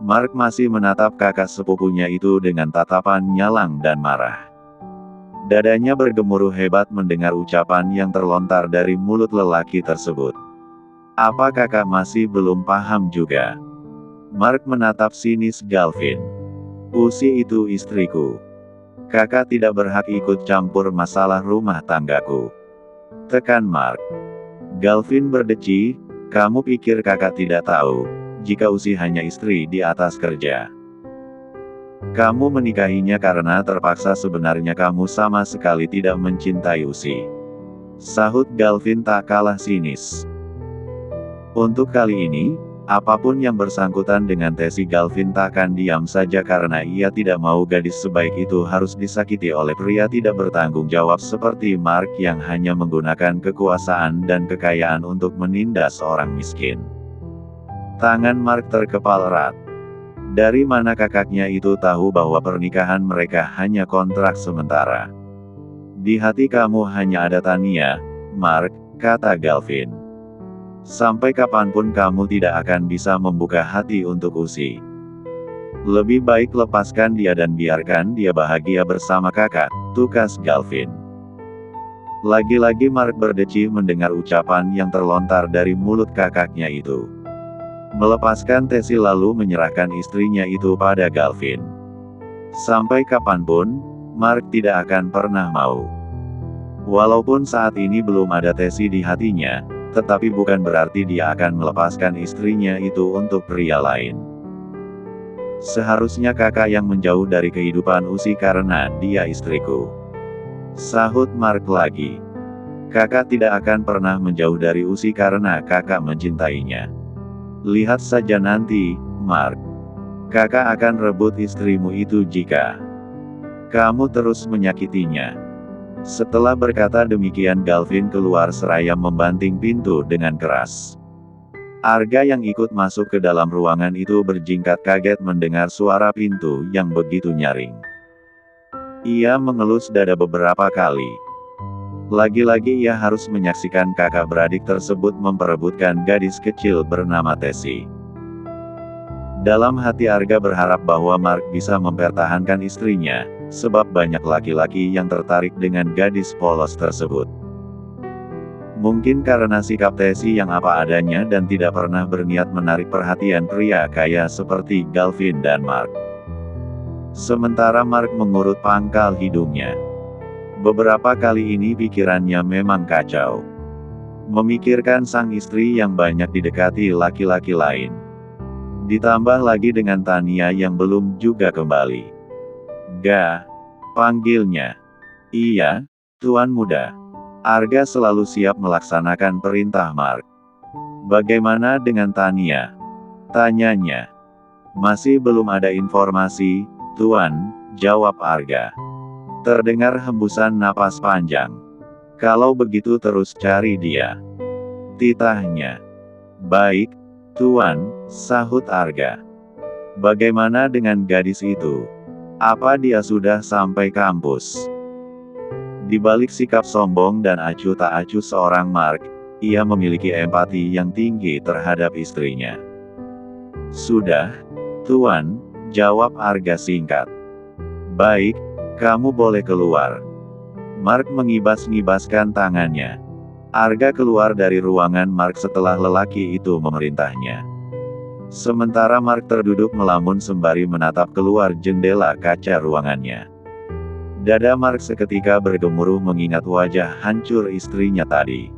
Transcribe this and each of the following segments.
Mark masih menatap kakak sepupunya itu dengan tatapan nyalang dan marah. Dadanya bergemuruh hebat mendengar ucapan yang terlontar dari mulut lelaki tersebut. Apa kakak masih belum paham juga? Mark menatap sinis Galvin. Usi itu istriku. Kakak tidak berhak ikut campur masalah rumah tanggaku. Tekan Mark. Galvin berdeci, kamu pikir kakak tidak tahu, jika Usi hanya istri di atas kerja. Kamu menikahinya karena terpaksa, sebenarnya kamu sama sekali tidak mencintai Usi. Sahut Galvin tak kalah sinis. Untuk kali ini, apapun yang bersangkutan dengan Tesi, Galvin takkan diam saja karena ia tidak mau gadis sebaik itu harus disakiti oleh pria tidak bertanggung jawab seperti Mark yang hanya menggunakan kekuasaan dan kekayaan untuk menindas orang miskin. Tangan Mark terkepal erat. Dari mana kakaknya itu tahu bahwa pernikahan mereka hanya kontrak sementara? Di hati kamu hanya ada Tania, Mark, kata Galvin. Sampai kapanpun kamu tidak akan bisa membuka hati untuk Usi. Lebih baik lepaskan dia dan biarkan dia bahagia bersama kakak, tukas Galvin. Lagi-lagi Mark berdeci mendengar ucapan yang terlontar dari mulut kakaknya itu. Melepaskan Tesi lalu menyerahkan istrinya itu pada Galvin. Sampai kapanpun, Mark tidak akan pernah mau. Walaupun saat ini belum ada Tesi di hatinya, tetapi bukan berarti dia akan melepaskan istrinya itu untuk pria lain. Seharusnya kakak yang menjauh dari kehidupan Usi karena dia istriku. Sahut Mark lagi. Kakak tidak akan pernah menjauh dari Usi karena kakak mencintainya. Lihat saja nanti, Mark. Kakak akan rebut istrimu itu jika kamu terus menyakitinya. Setelah berkata demikian, Galvin keluar seraya membanting pintu dengan keras. Arga yang ikut masuk ke dalam ruangan itu berjingkat kaget mendengar suara pintu yang begitu nyaring. Ia mengelus dada beberapa kali. Lagi-lagi ia harus menyaksikan kakak beradik tersebut memperebutkan gadis kecil bernama Tesi. Dalam hati Arga berharap bahwa Mark bisa mempertahankan istrinya, sebab banyak laki-laki yang tertarik dengan gadis polos tersebut. Mungkin karena sikap Tesi yang apa adanya dan tidak pernah berniat menarik perhatian pria kaya seperti Galvin dan Mark. Sementara Mark mengurut pangkal hidungnya. Beberapa kali ini pikirannya memang kacau. Memikirkan sang istri yang banyak didekati laki-laki lain. Ditambah lagi dengan Tania yang belum juga kembali. Ga, panggilnya. Iya, Tuan Muda. Arga selalu siap melaksanakan perintah Mark. Bagaimana dengan Tania? Tanyanya. Masih belum ada informasi, Tuan, jawab Arga. Terdengar hembusan napas panjang. Kalau begitu terus cari dia. Titahnya. Baik, Tuan, sahut Arga. Bagaimana dengan gadis itu? Apa dia sudah sampai kampus? Di balik sikap sombong dan acuh tak acuh seorang Mark, ia memiliki empati yang tinggi terhadap istrinya. Sudah, Tuan, jawab Arga singkat. Baik, kamu boleh keluar. Mark ngibas-ngibaskan tangannya. Arga keluar dari ruangan Mark setelah lelaki itu memerintahnya. Sementara Mark terduduk melamun sembari menatap keluar jendela kaca ruangannya. Dada Mark seketika bergemuruh mengingat wajah hancur istrinya tadi.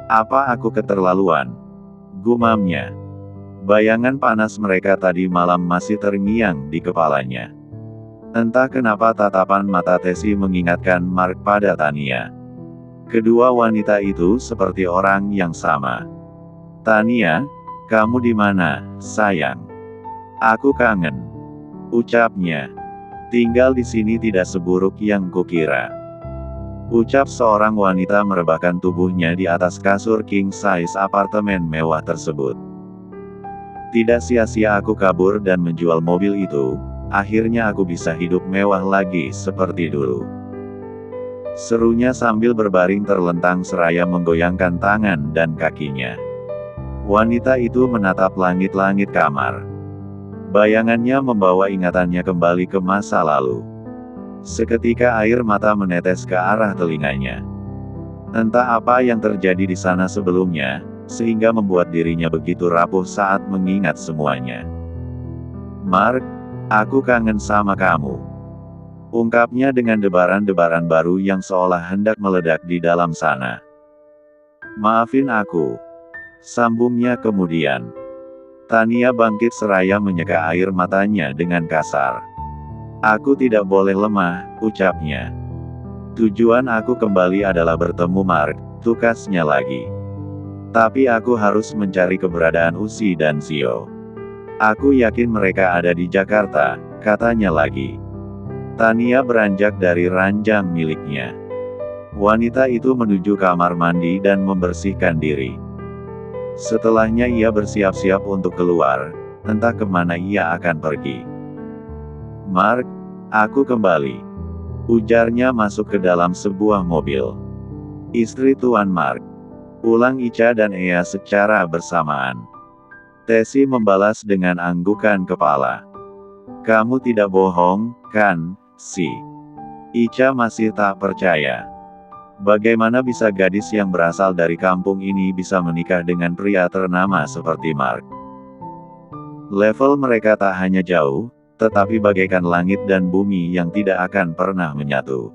Apa aku keterlaluan? Gumamnya. Bayangan panas mereka tadi malam masih terngiang di kepalanya. Entah kenapa tatapan mata Tesi mengingatkan Mark pada Tania. Kedua wanita itu seperti orang yang sama. Tania, kamu di mana, sayang? Aku kangen. Ucapnya. Tinggal di sini tidak seburuk yang kukira. Ucap seorang wanita merebahkan tubuhnya di atas kasur king size apartemen mewah tersebut. Tidak sia-sia aku kabur dan menjual mobil itu. Akhirnya aku bisa hidup mewah lagi seperti dulu. Serunya sambil berbaring terlentang seraya menggoyangkan tangan dan kakinya. Wanita itu menatap langit-langit kamar. Bayangannya membawa ingatannya kembali ke masa lalu. Seketika air mata menetes ke arah telinganya. Entah apa yang terjadi di sana sebelumnya, sehingga membuat dirinya begitu rapuh saat mengingat semuanya. "Mark, aku kangen sama kamu," ungkapnya dengan debaran-debaran baru yang seolah hendak meledak di dalam sana. "Maafin aku," sambungnya kemudian. Tania bangkit seraya menyeka air matanya dengan kasar. "Aku tidak boleh lemah," ucapnya. "Tujuan aku kembali adalah bertemu Mark," tukasnya lagi. "Tapi aku harus mencari keberadaan Usi dan Sio. Aku yakin mereka ada di Jakarta," katanya lagi. Tania beranjak dari ranjang miliknya. Wanita itu menuju kamar mandi dan membersihkan diri. Setelahnya ia bersiap-siap untuk keluar, entah kemana ia akan pergi. "Mark, aku kembali," ujarnya masuk ke dalam sebuah mobil. "Istri Tuan Mark," ulang Ica dan Ea secara bersamaan. Tesi membalas dengan anggukan kepala. "Kamu tidak bohong, kan, Si?" Ica masih tak percaya. Bagaimana bisa gadis yang berasal dari kampung ini bisa menikah dengan pria ternama seperti Mark? Level mereka tak hanya jauh, tetapi bagaikan langit dan bumi yang tidak akan pernah menyatu.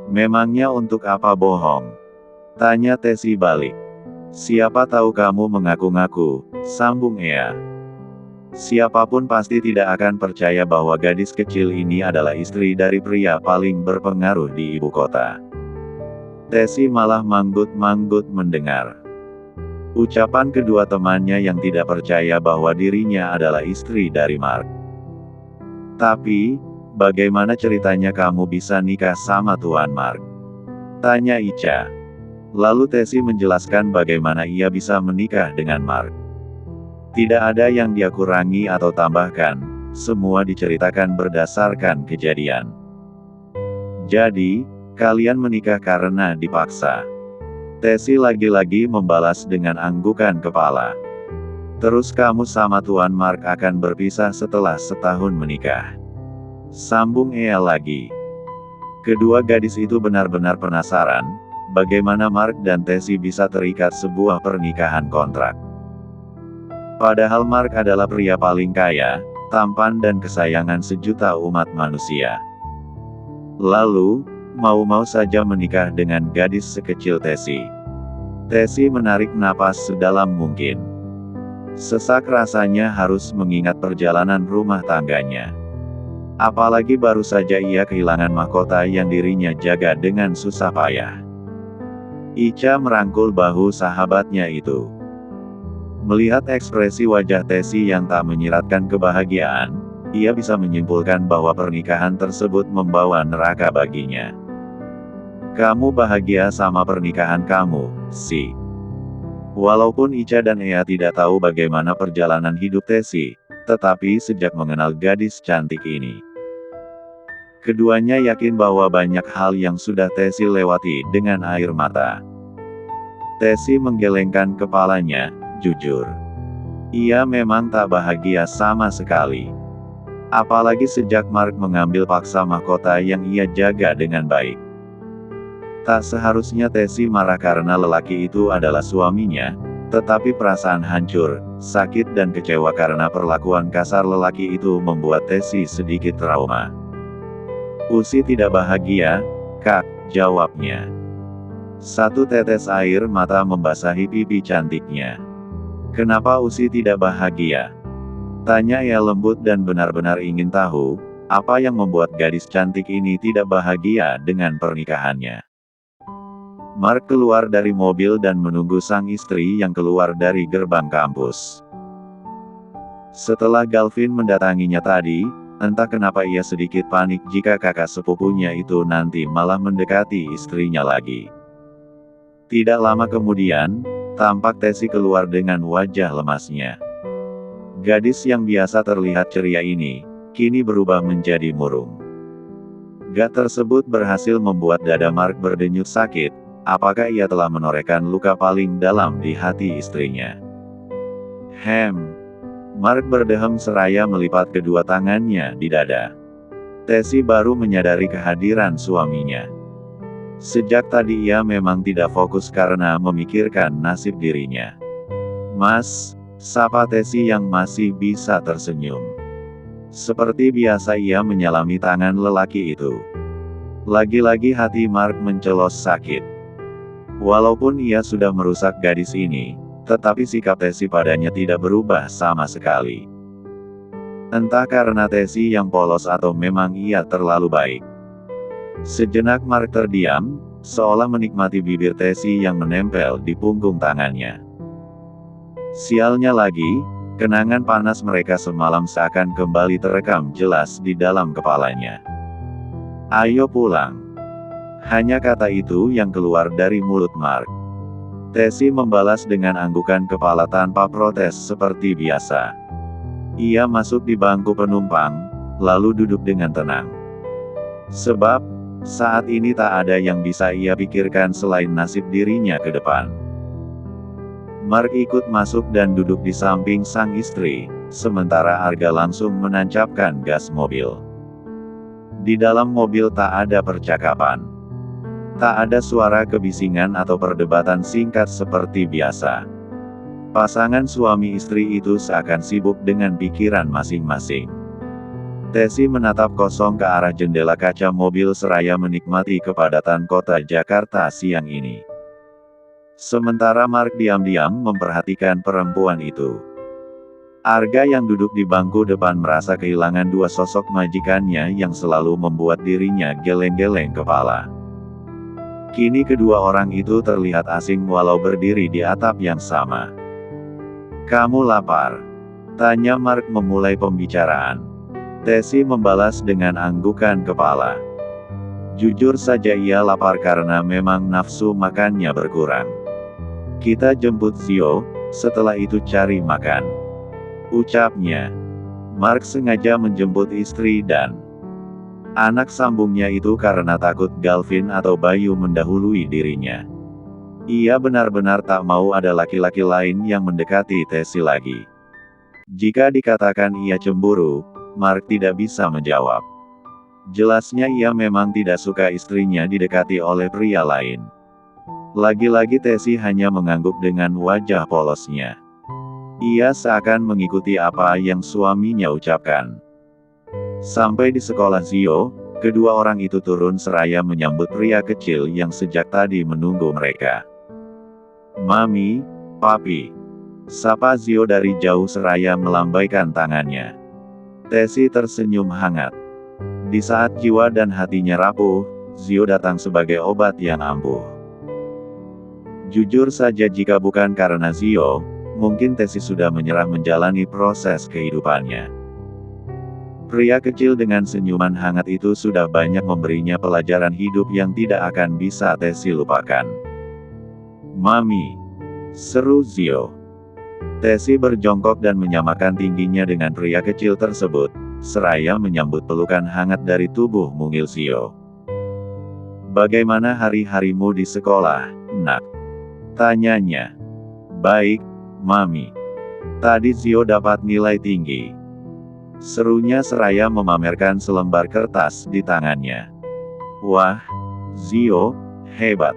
"Memangnya untuk apa bohong?" tanya Tesi balik. "Siapa tahu kamu mengaku-ngaku," sambung Ea. "Siapapun pasti tidak akan percaya bahwa gadis kecil ini adalah istri dari pria paling berpengaruh di ibu kota." Tesi malah manggut-manggut mendengar ucapan kedua temannya yang tidak percaya bahwa dirinya adalah istri dari Mark. "Tapi, bagaimana ceritanya kamu bisa nikah sama Tuan Mark?" tanya Ica. Lalu Tesi menjelaskan bagaimana ia bisa menikah dengan Mark. Tidak ada yang dia kurangi atau tambahkan, semua diceritakan berdasarkan kejadian. "Jadi, kalian menikah karena dipaksa?" Tesi lagi-lagi membalas dengan anggukan kepala. "Terus kamu sama Tuan Mark akan berpisah setelah setahun menikah," sambung Ea lagi. Kedua gadis itu benar-benar penasaran, bagaimana Mark dan Tesi bisa terikat sebuah pernikahan kontrak. Padahal Mark adalah pria paling kaya, tampan dan kesayangan sejuta umat manusia. Lalu, mau-mau saja menikah dengan gadis sekecil Tesi. Tesi menarik napas sedalam mungkin. Sesak rasanya harus mengingat perjalanan rumah tangganya. Apalagi baru saja ia kehilangan mahkota yang dirinya jaga dengan susah payah. Ica merangkul bahu sahabatnya itu. Melihat ekspresi wajah Tesi yang tak menyiratkan kebahagiaan, ia bisa menyimpulkan bahwa pernikahan tersebut membawa neraka baginya. "Kamu bahagia sama pernikahan kamu, Si?" Walaupun Ica dan Ea tidak tahu bagaimana perjalanan hidup Tesi, tetapi sejak mengenal gadis cantik ini, keduanya yakin bahwa banyak hal yang sudah Tesi lewati dengan air mata. Tesi menggelengkan kepalanya, jujur. Ia memang tak bahagia sama sekali. Apalagi sejak Mark mengambil paksa mahkota yang ia jaga dengan baik. Tak seharusnya Tesi marah karena lelaki itu adalah suaminya, tetapi perasaan hancur, sakit dan kecewa karena perlakuan kasar lelaki itu membuat Tesi sedikit trauma. "Usi tidak bahagia, Kak," jawabnya. Satu tetes air mata membasahi pipi cantiknya. "Kenapa Usi tidak bahagia?" tanya ia lembut dan benar-benar ingin tahu, apa yang membuat gadis cantik ini tidak bahagia dengan pernikahannya. Mark keluar dari mobil dan menunggu sang istri yang keluar dari gerbang kampus. Setelah Galvin mendatanginya tadi, entah kenapa ia sedikit panik jika kakak sepupunya itu nanti malah mendekati istrinya lagi. Tidak lama kemudian, tampak Tesi keluar dengan wajah lemasnya. Gadis yang biasa terlihat ceria ini, kini berubah menjadi murung. Gat tersebut berhasil membuat dada Mark berdenyut sakit. Apakah ia telah menorehkan luka paling dalam di hati istrinya? Mark berdehem seraya melipat kedua tangannya di dada. Tesi baru menyadari kehadiran suaminya. Sejak tadi ia memang tidak fokus karena memikirkan nasib dirinya. "Mas," sapa Tesi yang masih bisa tersenyum. Seperti biasa ia menyalami tangan lelaki itu. Lagi-lagi hati Mark mencelos sakit. Walaupun ia sudah merusak gadis ini, tetapi sikap Tesi padanya tidak berubah sama sekali. Entah karena Tesi yang polos atau memang ia terlalu baik. Sejenak Mark terdiam, seolah menikmati bibir Tesi yang menempel di punggung tangannya. Sialnya lagi, kenangan panas mereka semalam seakan kembali terekam jelas di dalam kepalanya. "Ayo pulang." Hanya kata itu yang keluar dari mulut Mark. Tesi membalas dengan anggukan kepala tanpa protes seperti biasa. Ia masuk di bangku penumpang, lalu duduk dengan tenang. Sebab, saat ini tak ada yang bisa ia pikirkan selain nasib dirinya ke depan. Mark ikut masuk dan duduk di samping sang istri, sementara Arga langsung menancapkan gas mobil. Di dalam mobil tak ada percakapan. Tak ada suara kebisingan atau perdebatan singkat seperti biasa. Pasangan suami istri itu seakan sibuk dengan pikiran masing-masing. Tesi menatap kosong ke arah jendela kaca mobil seraya menikmati kepadatan kota Jakarta siang ini. Sementara Mark diam-diam memperhatikan perempuan itu. Arga yang duduk di bangku depan merasa kehilangan dua sosok majikannya yang selalu membuat dirinya geleng-geleng kepala. Kini kedua orang itu terlihat asing walau berdiri di atap yang sama. "Kamu lapar?" tanya Mark memulai pembicaraan. Tesi membalas dengan anggukan kepala. Jujur saja ia lapar karena memang nafsu makannya berkurang. "Kita jemput Zio, setelah itu cari makan," ucapnya. Mark sengaja menjemput istri dan anak sambungnya itu karena takut Galvin atau Bayu mendahului dirinya. Ia benar-benar tak mau ada laki-laki lain yang mendekati Tesi lagi. Jika dikatakan ia cemburu, Mark tidak bisa menjawab. Jelasnya ia memang tidak suka istrinya didekati oleh pria lain. Lagi-lagi Tesi hanya mengangguk dengan wajah polosnya. Ia seakan mengikuti apa yang suaminya ucapkan. Sampai di sekolah Zio, kedua orang itu turun seraya menyambut pria kecil yang sejak tadi menunggu mereka. "Mami, Papi," sapa Zio dari jauh seraya melambaikan tangannya. Tesi tersenyum hangat. Di saat jiwa dan hatinya rapuh, Zio datang sebagai obat yang ampuh. Jujur saja jika bukan karena Zio, mungkin Tesi sudah menyerah menjalani proses kehidupannya. Pria kecil dengan senyuman hangat itu sudah banyak memberinya pelajaran hidup yang tidak akan bisa Tesi lupakan. "Mami," seru Zio. Tesi berjongkok dan menyamakan tingginya dengan pria kecil tersebut, seraya menyambut pelukan hangat dari tubuh mungil Zio. "Bagaimana hari-harimu di sekolah, Nak?" tanyanya. "Baik, Mami. Tadi Zio dapat nilai tinggi," serunya seraya memamerkan selembar kertas di tangannya. "Wah, Zio, hebat,"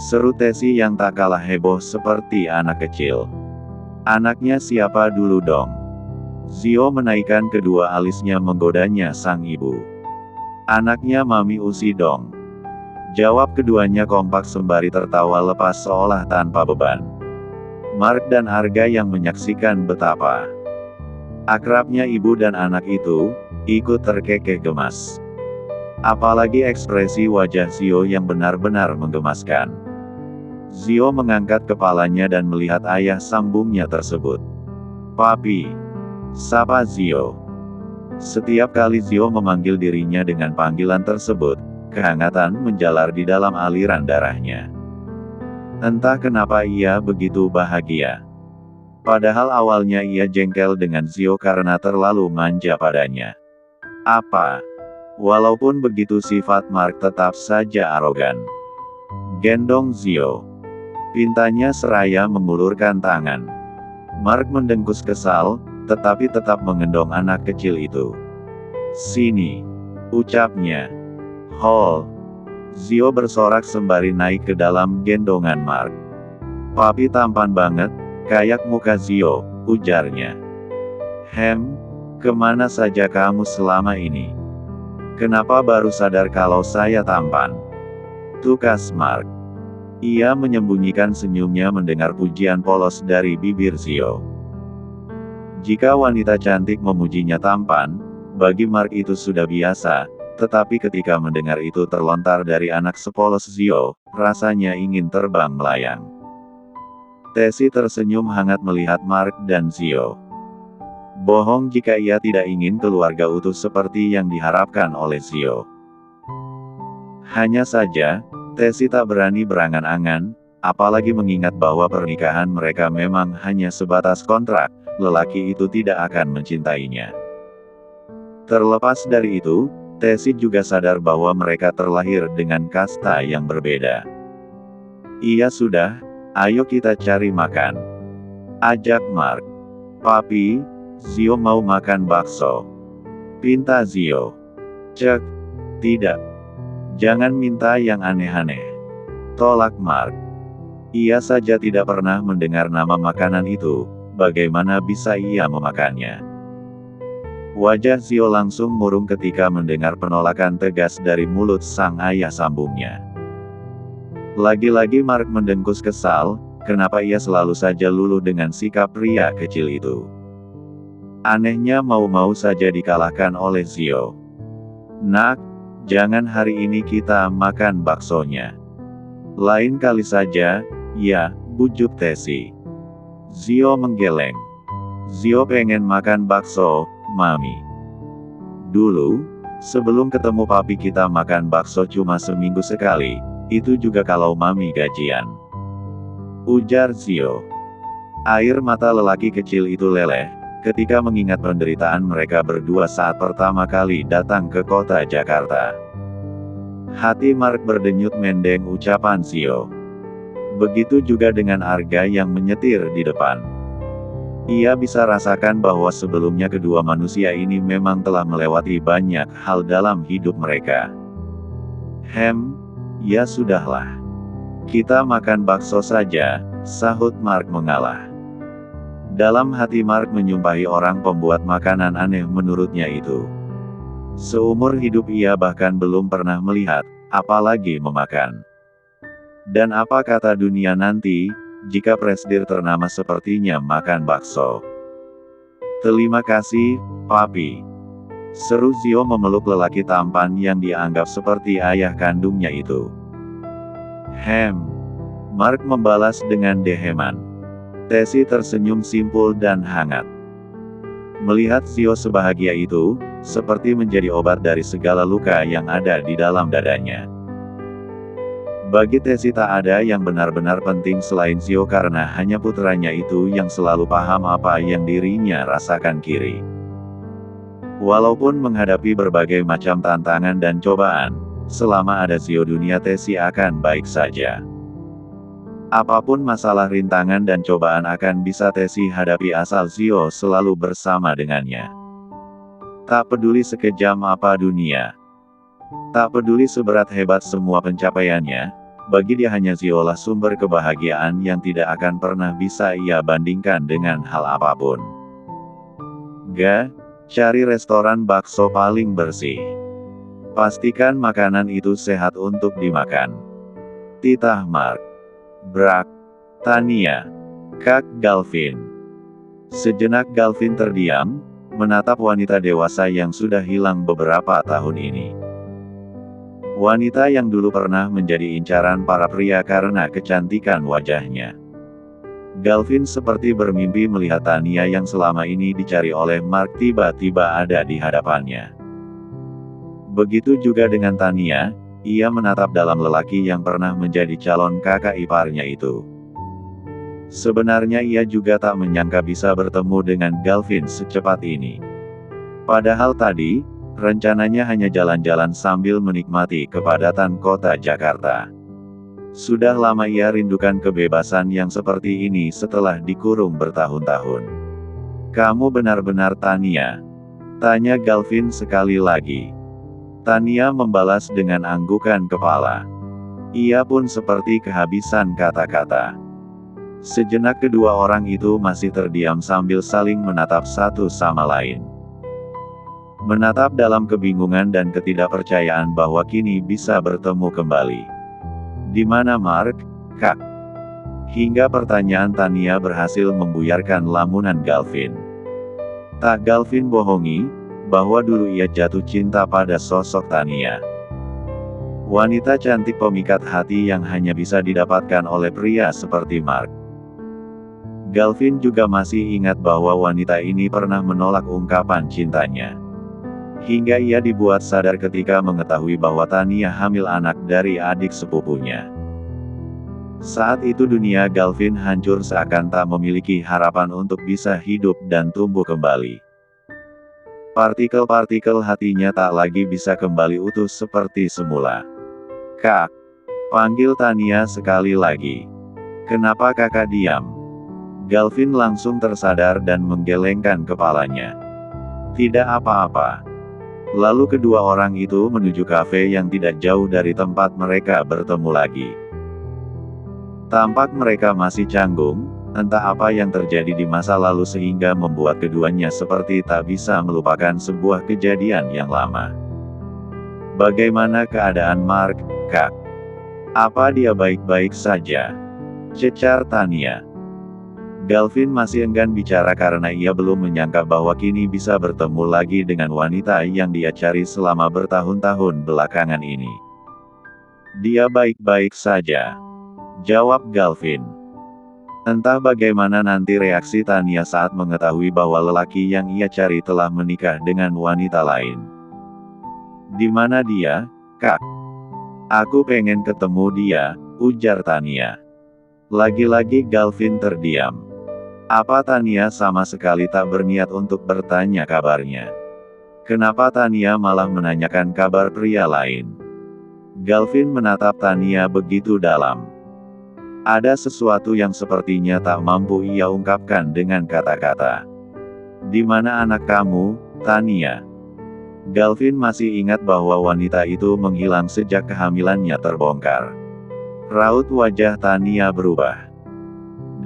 seru Tesi yang tak kalah heboh seperti anak kecil. "Anaknya siapa dulu dong?" Zio menaikkan kedua alisnya menggodanya sang ibu. "Anaknya Mami Usi dong," jawab keduanya kompak sembari tertawa lepas seolah tanpa beban. Mark dan Arga yang menyaksikan betapa akrabnya ibu dan anak itu, ikut terkekeh gemas. Apalagi ekspresi wajah Zio yang benar-benar menggemaskan. Zio mengangkat kepalanya dan melihat ayah sambungnya tersebut. "Papi," sapa Zio. Setiap kali Zio memanggil dirinya dengan panggilan tersebut, kehangatan menjalar di dalam aliran darahnya. Entah kenapa ia begitu bahagia. Padahal awalnya ia jengkel dengan Zio karena terlalu manja padanya. Apa? Walaupun begitu sifat Mark tetap saja arogan. "Gendong Zio," pintanya seraya mengulurkan tangan. Mark mendengkus kesal, tetapi tetap mengendong anak kecil itu. "Sini," ucapnya. "Hol." Zio bersorak sembari naik ke dalam gendongan Mark. "Papi tampan banget, kayak muka Zio," ujarnya. Kemana saja kamu selama ini? Kenapa baru sadar kalau saya tampan?" tukas Mark. Ia menyembunyikan senyumnya mendengar pujian polos dari bibir Zio. Jika wanita cantik memujinya tampan, bagi Mark itu sudah biasa, tetapi ketika mendengar itu terlontar dari anak sepolos Zio, rasanya ingin terbang melayang. Tesi tersenyum hangat melihat Mark dan Zio. Bohong jika ia tidak ingin keluarga utuh seperti yang diharapkan oleh Zio. Hanya saja, Tesi tak berani berangan-angan, apalagi mengingat bahwa pernikahan mereka memang hanya sebatas kontrak, lelaki itu tidak akan mencintainya. Terlepas dari itu, Tesi juga sadar bahwa mereka terlahir dengan kasta yang berbeda. "Iya sudah, ayo kita cari makan," ajak Mark. "Papi, Zio mau makan bakso," pinta Zio. "Cek, tidak. Jangan minta yang aneh-aneh," tolak Mark. Ia saja tidak pernah mendengar nama makanan itu, bagaimana bisa ia memakannya? Wajah Zio langsung murung ketika mendengar penolakan tegas dari mulut sang ayah sambungnya. Lagi-lagi Mark mendengkus kesal, kenapa ia selalu saja luluh dengan sikap pria kecil itu. Anehnya mau-mau saja dikalahkan oleh Zio. "Nak, jangan hari ini kita makan baksonya. Lain kali saja, ya," bujuk Tesi. Zio menggeleng. "Zio pengen makan bakso, Mami. Dulu, sebelum ketemu papi kita makan bakso cuma seminggu sekali, itu juga kalau Mami gajian," ujar Zio. Air mata lelaki kecil itu leleh, ketika mengingat penderitaan mereka berdua saat pertama kali datang ke kota Jakarta. Hati Mark berdenyut mendeng ucapan Zio. Begitu juga dengan Arga yang menyetir di depan. Ia bisa rasakan bahwa sebelumnya kedua manusia ini memang telah melewati banyak hal dalam hidup mereka. Ya sudahlah. Kita makan bakso saja," sahut Mark mengalah. Dalam hati Mark menyumpahi orang pembuat makanan aneh menurutnya itu. Seumur hidup ia bahkan belum pernah melihat, apalagi memakan. Dan apa kata dunia nanti, jika presidir ternama sepertinya makan bakso? "Terima kasih, Papi," seru Zio memeluk lelaki tampan yang dianggap seperti ayah kandungnya itu. Mark membalas dengan deheman. Tesi tersenyum simpul dan hangat. Melihat Zio sebahagia itu, seperti menjadi obat dari segala luka yang ada di dalam dadanya. Bagi Tesi tak ada yang benar-benar penting selain Zio karena hanya putranya itu yang selalu paham apa yang dirinya rasakan kiri. Walaupun menghadapi berbagai macam tantangan dan cobaan, selama ada Zio dunia Tesi akan baik saja. Apapun masalah rintangan dan cobaan akan bisa Tesi hadapi asal Zio selalu bersama dengannya. Tak peduli sekejam apa dunia. Tak peduli seberat hebat semua pencapaiannya, bagi dia hanya Ziolah sumber kebahagiaan yang tidak akan pernah bisa ia bandingkan dengan hal apapun. Cari restoran bakso paling bersih. Pastikan makanan itu sehat untuk dimakan. Titah Mark. Brak. Tania. Kak Galvin. Sejenak Galvin terdiam, menatap wanita dewasa yang sudah hilang beberapa tahun ini. Wanita yang dulu pernah menjadi incaran para pria karena kecantikan wajahnya. Galvin seperti bermimpi melihat Tania yang selama ini dicari oleh Mark tiba-tiba ada di hadapannya. Begitu juga dengan Tania, ia menatap dalam lelaki yang pernah menjadi calon kakak iparnya itu. Sebenarnya ia juga tak menyangka bisa bertemu dengan Galvin secepat ini. Padahal tadi, rencananya hanya jalan-jalan sambil menikmati kepadatan kota Jakarta. Sudah lama ia rindukan kebebasan yang seperti ini setelah dikurung bertahun-tahun. Kamu benar-benar Tania? Tanya Galvin sekali lagi. Tania membalas dengan anggukan kepala. Ia pun seperti kehabisan kata-kata. Sejenak kedua orang itu masih terdiam sambil saling menatap satu sama lain. Menatap dalam kebingungan dan ketidakpercayaan bahwa kini bisa bertemu kembali. Di mana Mark, Kak? Hingga pertanyaan Tania berhasil membuyarkan lamunan Galvin. Tak Galvin bohongi, bahwa dulu ia jatuh cinta pada sosok Tania. Wanita cantik pemikat hati yang hanya bisa didapatkan oleh pria seperti Mark. Galvin juga masih ingat bahwa wanita ini pernah menolak ungkapan cintanya. Hingga ia dibuat sadar ketika mengetahui bahwa Tania hamil anak dari adik sepupunya. Saat itu dunia Galvin hancur seakan tak memiliki harapan untuk bisa hidup dan tumbuh kembali. Partikel-partikel hatinya tak lagi bisa kembali utuh seperti semula. Kak, panggil Tania sekali lagi. Kenapa kakak diam? Galvin langsung tersadar dan menggelengkan kepalanya. Tidak apa-apa. Lalu kedua orang itu menuju kafe yang tidak jauh dari tempat mereka bertemu lagi. Tampak mereka masih canggung, entah apa yang terjadi di masa lalu sehingga membuat keduanya seperti tak bisa melupakan sebuah kejadian yang lama. Bagaimana keadaan Mark, Kak? Apa dia baik-baik saja? Cecar Tania. Galvin masih enggan bicara karena ia belum menyangka bahwa kini bisa bertemu lagi dengan wanita yang dia cari selama bertahun-tahun belakangan ini. Dia baik-baik saja, jawab Galvin. Entah bagaimana nanti reaksi Tania saat mengetahui bahwa lelaki yang ia cari telah menikah dengan wanita lain. Di mana dia, Kak? Aku pengen ketemu dia, ujar Tania. Lagi-lagi Galvin terdiam. Apa Tania sama sekali tak berniat untuk bertanya kabarnya? Kenapa Tania malah menanyakan kabar pria lain? Galvin menatap Tania begitu dalam. Ada sesuatu yang sepertinya tak mampu ia ungkapkan dengan kata-kata. Di mana anak kamu, Tania? Galvin masih ingat bahwa wanita itu menghilang sejak kehamilannya terbongkar. Raut wajah Tania berubah.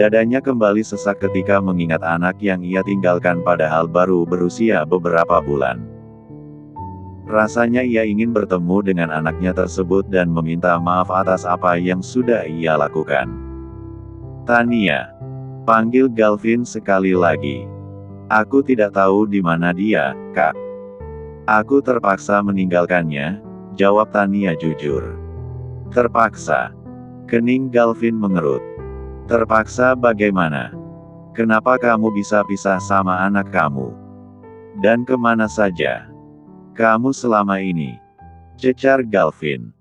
Dadanya kembali sesak ketika mengingat anak yang ia tinggalkan padahal baru berusia beberapa bulan. Rasanya ia ingin bertemu dengan anaknya tersebut dan meminta maaf atas apa yang sudah ia lakukan. Tania, panggil Galvin sekali lagi. Aku tidak tahu di mana dia, Kak. Aku terpaksa meninggalkannya, jawab Tania jujur. Terpaksa. Kening Galvin mengerut. Terpaksa bagaimana? Kenapa kamu bisa pisah sama anak kamu? Dan kemana saja kamu selama ini? Cecar Galvin.